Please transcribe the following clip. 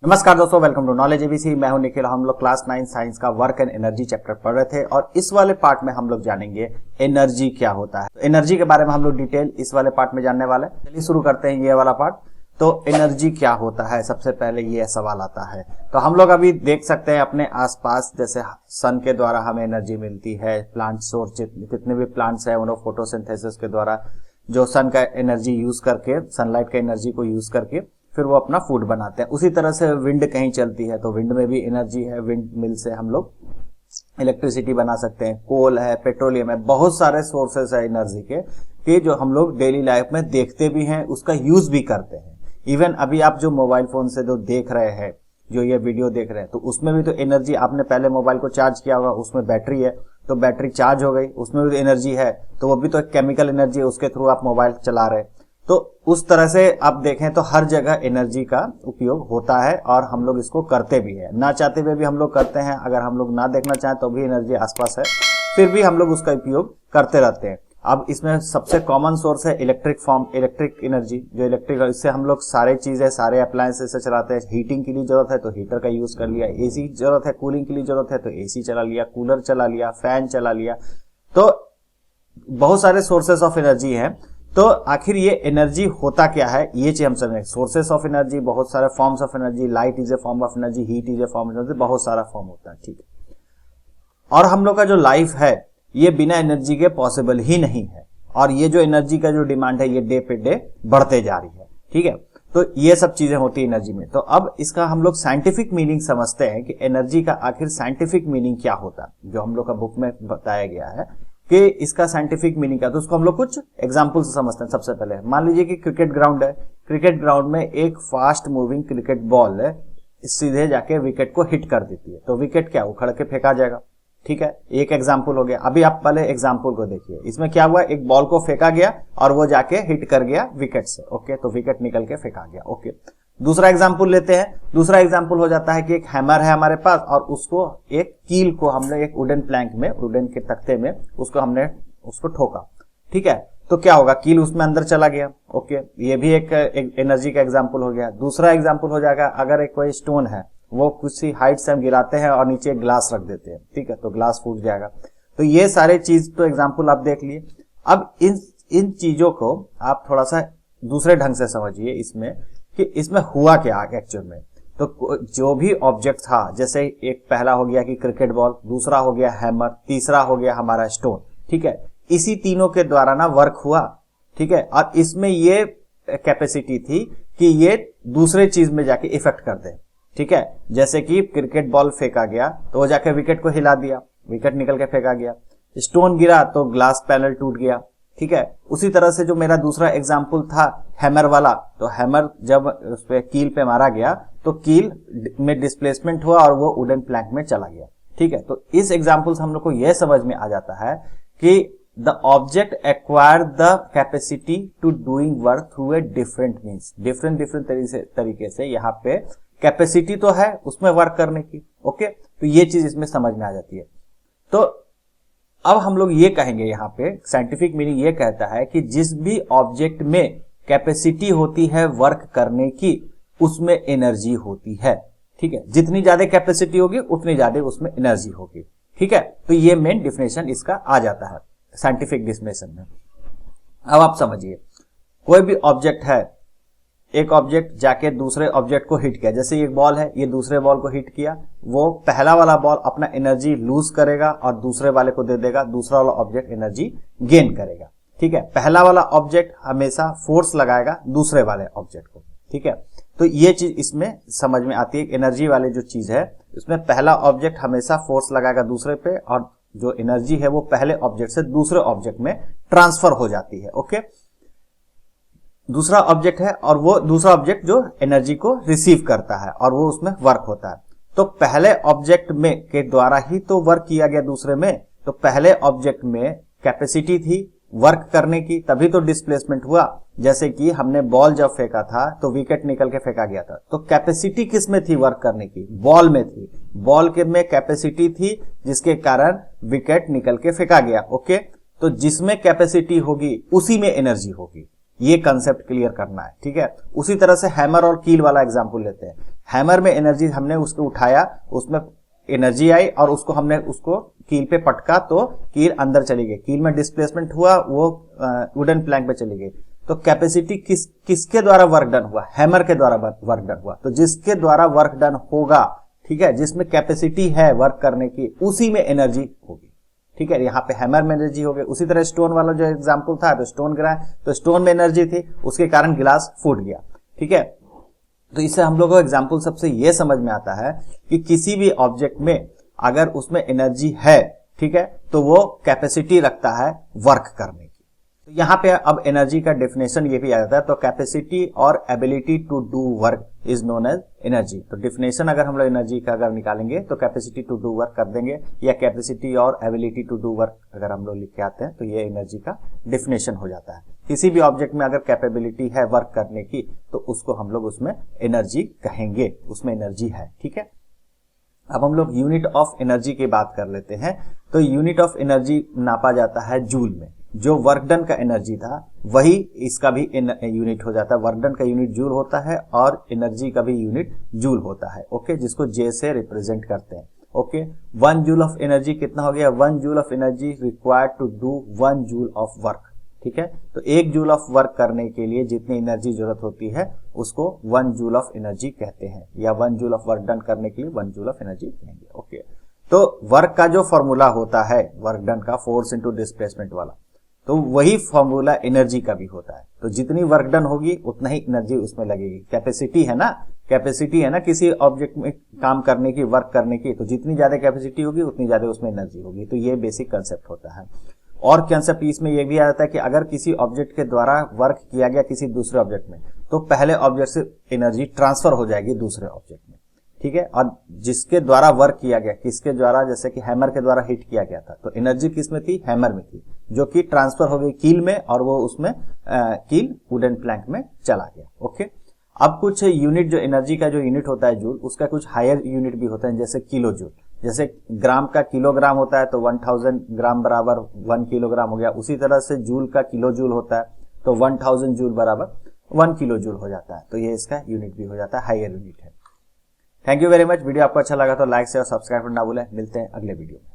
नमस्कार दोस्तों, welcome to knowledge ABC. मैं हूं निखिल। हम लोग क्लास 9 साइंस का वर्क एंड एनर्जी चैप्टर पढ़ रहे थे और इस वाले पार्ट में हम लोग जानेंगे एनर्जी क्या होता है। एनर्जी के बारे में हम लोग डिटेल इस वाले पार्ट में जानने वाले हैं। चलिए शुरू करते हैं ये वाला पार्ट। तो एनर्जी क्या होता है, सबसे पहले ये सवाल आता है। तो हम लोग अभी देख सकते हैं अपने आसपास, जैसे सन के द्वारा हमें एनर्जी मिलती है। प्लांट सोर्स जितने भी प्लांट्स है उन्होंने फोटोसिंथेसिस के द्वारा जो सन का एनर्जी यूज करके, सनलाइट का एनर्जी को यूज करके फिर वो अपना फूड बनाते हैं। उसी तरह से विंड कहीं चलती है तो विंड में भी एनर्जी है। विंड मिल से हम लोग इलेक्ट्रिसिटी बना सकते हैं। कोल है, पेट्रोलियम है, बहुत सारे सोर्सेस है एनर्जी के जो हम लोग डेली लाइफ में देखते भी हैं, उसका यूज भी करते हैं। इवन अभी आप जो मोबाइल फोन से जो देख रहे हैं, जो ये वीडियो देख रहे हैं, तो उसमें भी तो एनर्जी, आपने पहले मोबाइल को चार्ज किया होगा, उसमें बैटरी है तो बैटरी चार्ज हो गई, उसमें भी तो एनर्जी है, तो वो भी तो एक केमिकल एनर्जी है, उसके थ्रू आप मोबाइल चला रहे हैं। तो उस तरह से आप देखें तो हर जगह एनर्जी का उपयोग होता है और हम लोग इसको करते भी है, ना चाहते हुए भी हम लोग करते हैं। अगर हम लोग ना देखना चाहें तो भी एनर्जी आसपास है, फिर भी हम लोग उसका उपयोग करते रहते हैं। अब इसमें सबसे कॉमन सोर्स है इलेक्ट्रिक एनर्जी, जो इलेक्ट्रिक, इससे हम लोग सारे चीजें, सारे अप्लायंसेस से चलाते हैं। हीटिंग के लिए जरूरत है तो हीटर का यूज कर लिया, एसी जरूरत है, कूलिंग के लिए जरूरत है तो एसी चला लिया, कूलर चला लिया, फैन चला लिया। तो बहुत सारे सोर्सेस ऑफ एनर्जी हैं। तो आखिर ये एनर्जी होता क्या है, ये चीज हम समझें। सोर्सेस ऑफ एनर्जी, बहुत सारे forms of energy. Light is a form of energy, heat is a form of energy, बहुत सारा फॉर्म होता है, ठीक है। और हम लोग का जो लाइफ है ये बिना एनर्जी के पॉसिबल ही नहीं है, और ये जो एनर्जी का जो डिमांड है ये डे पे डे बढ़ते जा रही है, ठीक है। तो ये सब चीजें होती है एनर्जी में। तो अब इसका हम लोग साइंटिफिक मीनिंग समझते हैं कि एनर्जी का आखिर साइंटिफिक मीनिंग क्या होता है, जो हम लोग का बुक में बताया गया है कि इसका साइंटिफिक मीनिंग क्या है। तो उसको हम लोग कुछ एग्जांपल से समझते हैं। सबसे पहले मान लीजिए कि क्रिकेट ग्राउंड है। क्रिकेट ग्राउंड में एक फास्ट मूविंग क्रिकेट बॉल है, सीधे जाके विकेट को हिट कर देती है, तो विकेट क्या उखड़ के फेंका जाएगा, ठीक है। एक एग्जाम्पल हो गया। अभी आप पहले एग्जाम्पल को देखिए, इसमें क्या हुआ, एक बॉल को फेंका गया और वो जाके हिट कर गया विकेट से, ओके, तो विकेट निकल के फेंका गया, ओके। दूसरा एग्जाम्पल लेते हैं। दूसरा एग्जाम्पल हो जाता है कि एक हैमर है हमारे पास और उसको, एक कील को हमने एक वुडन प्लैंक में, वुडन के तख्ते में हमने उसको ठोका, ठीक है। तो क्या होगा, कील उसमें अंदर चला गया, ओके। ये भी एक एनर्जी का एग्जाम्पल हो गया। दूसरा एग्जाम्पल हो जाएगा, अगर एक कोई स्टोन है, वो किसी हाइट से हम गिराते हैं और नीचे ग्लास रख देते हैं, ठीक है, तो ग्लास फूट जाएगा। तो ये सारे चीज तो एग्जाम्पल आप देख लिए। अब इन चीजों को आप थोड़ा सा दूसरे ढंग से समझिए इसमें, कि इसमें हुआ क्या एक्चुअल में। तो जो भी ऑब्जेक्ट था, जैसे एक पहला हो गया कि क्रिकेट बॉल, दूसरा हो गया हैमर, तीसरा हो गया हमारा स्टोन, ठीक है। इसी तीनों के द्वारा ना वर्क हुआ, ठीक है। और इसमें ये कैपेसिटी थी कि ये दूसरे चीज में जाके इफेक्ट कर दे, ठीक है। जैसे कि क्रिकेट बॉल फेंका गया तो वो जाके विकेट को हिला दिया, विकेट निकल के फेंका गया। स्टोन गिरा तो ग्लास पैनल टूट गया, ठीक है। उसी तरह से जो मेरा दूसरा एग्जाम्पल था हैमर वाला, तो हैमर जब उस पे कील पे मारा गया तो कील में डिस्प्लेसमेंट हुआ और वो वुडन प्लैंक में चला गया, ठीक है। तो इस एग्जाम्पल से हम लोग को यह समझ में आ जाता है कि the object acquire the capacity to doing work through a different means, different तरीके से यहाँ पे कैपेसिटी तो है उसमें वर्क करने की, ओके। तो ये चीज इसमें समझ में आ जाती है। तो अब हम लोग ये कहेंगे, यहाँ पे साइंटिफिक मीनिंग ये कहता है कि जिस भी ऑब्जेक्ट में कैपेसिटी होती है वर्क करने की, उसमें एनर्जी होती है, ठीक है। जितनी ज्यादा कैपेसिटी होगी उतनी ज्यादा उसमें एनर्जी होगी, ठीक है। तो ये मेन डिफिनेशन इसका आ जाता है साइंटिफिक डिफिनेशन में। अब आप समझिए, कोई भी ऑब्जेक्ट है, एक ऑब्जेक्ट जाके दूसरे ऑब्जेक्ट को हिट किया, जैसे एक बॉल है, ये दूसरे बॉल को हिट किया, वो पहला वाला बॉल अपना एनर्जी लूज करेगा और दूसरे वाले को दे देगा, दूसरा वाला ऑब्जेक्ट एनर्जी गेन करेगा, ठीक है। पहला वाला ऑब्जेक्ट हमेशा फोर्स लगाएगा दूसरे वाले ऑब्जेक्ट को, ठीक है। तो ये चीज इसमें समझ में आती है। एनर्जी वाले जो चीज है उसमें पहला ऑब्जेक्ट हमेशा फोर्स लगाएगा दूसरे पे और जो एनर्जी है वो पहले ऑब्जेक्ट से दूसरे ऑब्जेक्ट में ट्रांसफर हो जाती है, ओके। दूसरा ऑब्जेक्ट है और वो दूसरा ऑब्जेक्ट जो एनर्जी को रिसीव करता है और वो उसमें वर्क होता है। तो पहले ऑब्जेक्ट में के द्वारा ही तो वर्क किया गया दूसरे में, तो पहले ऑब्जेक्ट में कैपेसिटी थी वर्क करने की, तभी तो डिस्प्लेसमेंट हुआ। जैसे कि हमने बॉल जब फेंका था तो विकेट निकल के फेंका गया था, तो कैपेसिटी किस में थी वर्क करने की, बॉल में थी। बॉल के में कैपेसिटी थी जिसके कारण विकेट निकल के फेंका गया, ओके। तो जिसमें कैपेसिटी होगी उसी में एनर्जी होगी, ये कंसेप्ट क्लियर करना है, ठीक है। उसी तरह से हैमर और कील वाला एग्जांपल लेते हैं। हैमर में एनर्जी हमने उसको उठाया, उसमें एनर्जी आई और उसको हमने उसको कील पे पटका तो कील अंदर चली गई, कील में डिस्प्लेसमेंट हुआ, वो वुडन प्लैंक पे चली गई। तो कैपेसिटी किसके द्वारा वर्क डन हुआ? हैमर के द्वारा वर्क डन हुआ। तो जिसके द्वारा वर्क डन होगा, ठीक है, जिसमें कैपेसिटी है वर्क करने की, उसी में एनर्जी होगी। ठीक है, यहाँ पे हैमर में एनर्जी हो गई। उसी तरह स्टोन वाला जो एग्जांपल था, तो स्टोन गिराया तो स्टोन में एनर्जी थी, उसके कारण गिलास फूट गया। ठीक है, तो इससे हम लोगों को एग्जाम्पल सबसे यह समझ में आता है कि किसी भी ऑब्जेक्ट में अगर उसमें एनर्जी है, ठीक है, तो वो कैपेसिटी रखता है वर्क करने की। तो यहाँ पे अब एनर्जी का डेफिनेशन ये भी आ जाता है। तो कैपेसिटी और ability to do work is known as energy. तो डेफिनेशन अगर हम लोग एनर्जी का अगर निकालेंगे तो कैपेसिटी टू डू वर्क कर देंगे, या कैपेसिटी और एबिलिटी टू डू वर्क अगर हम लोग लिख के आते हैं तो ये एनर्जी का डेफिनेशन हो जाता है। किसी भी ऑब्जेक्ट में अगर कैपेबिलिटी है वर्क करने की तो उसको हम लोग उसमें एनर्जी कहेंगे, उसमें एनर्जी है। ठीक है, अब हम लोग यूनिट ऑफ एनर्जी की बात कर लेते हैं। तो यूनिट ऑफ एनर्जी नापा जाता है जूल में। जो वर्क डन का एनर्जी था वही इसका भी यूनिट हो जाता है। वर्क डन का यूनिट जूल होता है और एनर्जी का भी यूनिट जूल होता है। ओके, जिसको जे से रिप्रेजेंट करते हैं। ओके, 1 जूल ऑफ एनर्जी कितना हो गया? 1 joule of energy required to do 1 joule of work. ठीक है, तो 1 जूल ऑफ वर्क करने के लिए जितनी एनर्जी जरूरत होती है उसको 1 जूल ऑफ एनर्जी कहते हैं, या 1 जूल ऑफ वर्क डन करने के लिए 1 जूल ऑफ एनर्जी कहेंगे। ओके, तो वर्क का जो फॉर्मूला होता है वर्क डन का, फोर्स इंटू डिस्प्लेसमेंट वाला, तो वही फॉर्मूला एनर्जी का भी होता है। तो जितनी वर्क डन होगी उतना ही एनर्जी उसमें लगेगी। कैपेसिटी है ना, कैपेसिटी है ना किसी ऑब्जेक्ट में काम करने की, वर्क करने की, तो जितनी ज्यादा कैपेसिटी होगी उतनी ज्यादा उसमें एनर्जी होगी। तो ये बेसिक कंसेप्ट होता है। और कंसेप्ट इसमें यह भी आ जाता है कि अगर किसी ऑब्जेक्ट के द्वारा वर्क किया गया किसी दूसरे ऑब्जेक्ट में, तो पहले ऑब्जेक्ट से एनर्जी ट्रांसफर हो जाएगी दूसरे ऑब्जेक्ट में। ठीक है, और जिसके द्वारा वर्क किया गया, किसके द्वारा, जैसे कि हैमर के द्वारा हिट किया गया था, तो एनर्जी किस में थी? हैमर में थी, जो कि ट्रांसफर हो गई कील में, और वो उसमें कील वुडन प्लैंक में चला गया। ओके, अब कुछ यूनिट, जो एनर्जी का जो यूनिट होता है जूल, उसका कुछ हायर यूनिट भी होता है, जैसे किलो जूल। जैसे ग्राम का किलोग्राम होता है तो 1000 ग्राम बराबर 1 किलोग्राम हो गया। उसी तरह से जूल का किलो जूल होता है तो 1000 जूल बराबर 1 किलो जूल हो जाता है। तो ये इसका यूनिट भी हो जाता है, हायर यूनिट है। Thank you very much. Video आपको अच्छा लगा तो लाइक से और सब्सक्राइब करना ना भूलें। मिलते हैं अगले वीडियो में।